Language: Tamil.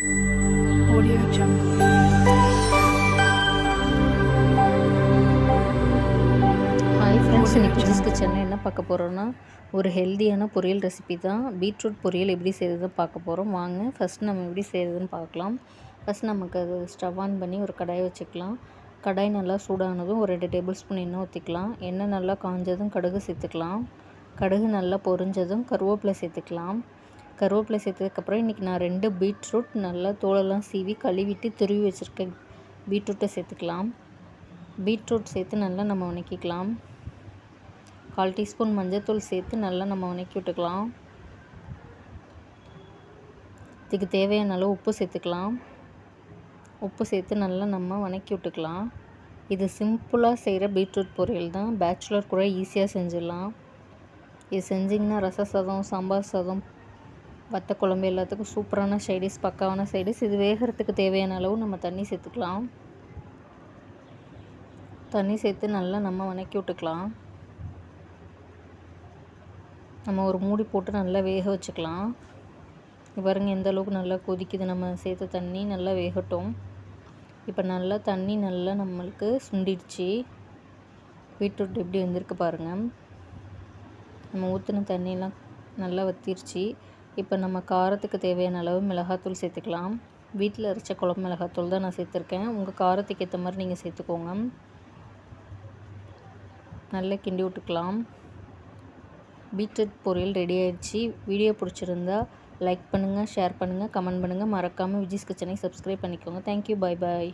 Audio Jungle. ஹாய் ஃப்ரெண்ட்ஸ், இன்றைக்கி விஜிஸ் கிச்சனில் என்ன பார்க்க போகிறோன்னா ஒரு ஹெல்தியான பொரியல் ரெசிபி தான். பீட்ரூட் பொரியல் எப்படி செய்கிறதுன்னு பார்க்க போகிறோம். வாங்க ஃபஸ்ட் நம்ம எப்படி செய்கிறதுன்னு பார்க்கலாம். ஃபஸ்ட் நமக்கு அது ஸ்டவ் ஆன் பண்ணி ஒரு கடாயை வச்சுக்கலாம். கடாய் நல்லா சூடானதும் ஒரு 2 டேபிள் ஸ்பூன் எண்ணெய் ஊற்றிக்கலாம். எண்ணெய் நல்லா காஞ்சதும் கடுகு சேர்த்துக்கலாம். கடுகு நல்லா பொரிஞ்சதும் கருவேப்பிலை சேர்த்துக்கலாம். கருவேப்பிலை சேர்த்ததுக்கப்புறம் இன்றைக்கி நான் 2 பீட்ரூட் நல்லா தோலெல்லாம் சீவி கழுவிட்டு துருவி வச்சுருக்கேன் பீட்ரூட்டை சேர்த்துக்கலாம். பீட்ரூட் சேர்த்து நல்லா நம்ம வதக்கிக்கலாம். 1/4 டீஸ்பூன் மஞ்சள்தூள் சேர்த்து நல்லா நம்ம வதக்கி விட்டுக்கலாம். இதுக்கு தேவையான அளவு உப்பு சேர்த்துக்கலாம். உப்பு சேர்த்து நல்லா நம்ம வதக்கி விட்டுக்கலாம். இது சிம்பிளாக செய்கிற பீட்ரூட் பொரியல் தான். பேச்சுலர் கூட ஈஸியாக செஞ்சிடலாம். இது செஞ்சிங்கன்னா ரச சாதம், சாம்பார் சாதம், வத்த குழம்பு எல்லாத்துக்கும் சூப்பரான சைடிஷ், பக்காவான சைடிஷ். இது வேகிறதுக்கு தேவையான அளவு நம்ம தண்ணி சேர்த்துக்கலாம். தண்ணி சேர்த்து நல்லா நம்ம வதக்கி விட்டுக்கலாம். நம்ம ஒரு மூடி போட்டு நல்லா வேக வச்சுக்கலாம். பாருங்க எந்த அளவுக்கு நல்லா கொதிக்குது. நம்ம சேர்த்த தண்ணி நல்லா வேகட்டும். இப்போ நல்லா தண்ணி நல்லா நம்மளுக்கு சுண்டிடுச்சு. பீட்ரூட் எப்படி வந்திருக்கு பாருங்கள். நம்ம ஊற்றின தண்ணியெலாம் நல்லா வற்றிருச்சு. இப்போ நம்ம காரத்துக்கு தேவையான அளவு மிளகாத்தூள் சேர்த்துக்கலாம். வீட்டில் அரைச்ச குழம்பு மிளகாத்தூள் தான் நான் சேர்த்துருக்கேன். உங்கள் காரத்துக்கு ஏற்ற மாதிரி நீங்கள் சேர்த்துக்கோங்க. நல்லா கிண்டி விட்டுக்கலாம். பீட்ரூட் பொரியல் ரெடி ஆயிடுச்சு. வீடியோ பிடிச்சிருந்தா லைக் பண்ணுங்கள், ஷேர் பண்ணுங்கள், கமெண்ட் பண்ணுங்கள். மறக்காமல் விஜிஸ் கிச்சனை சப்ஸ்கிரைப் பண்ணிக்கோங்க. தேங்க்யூ, பாய் பாய்.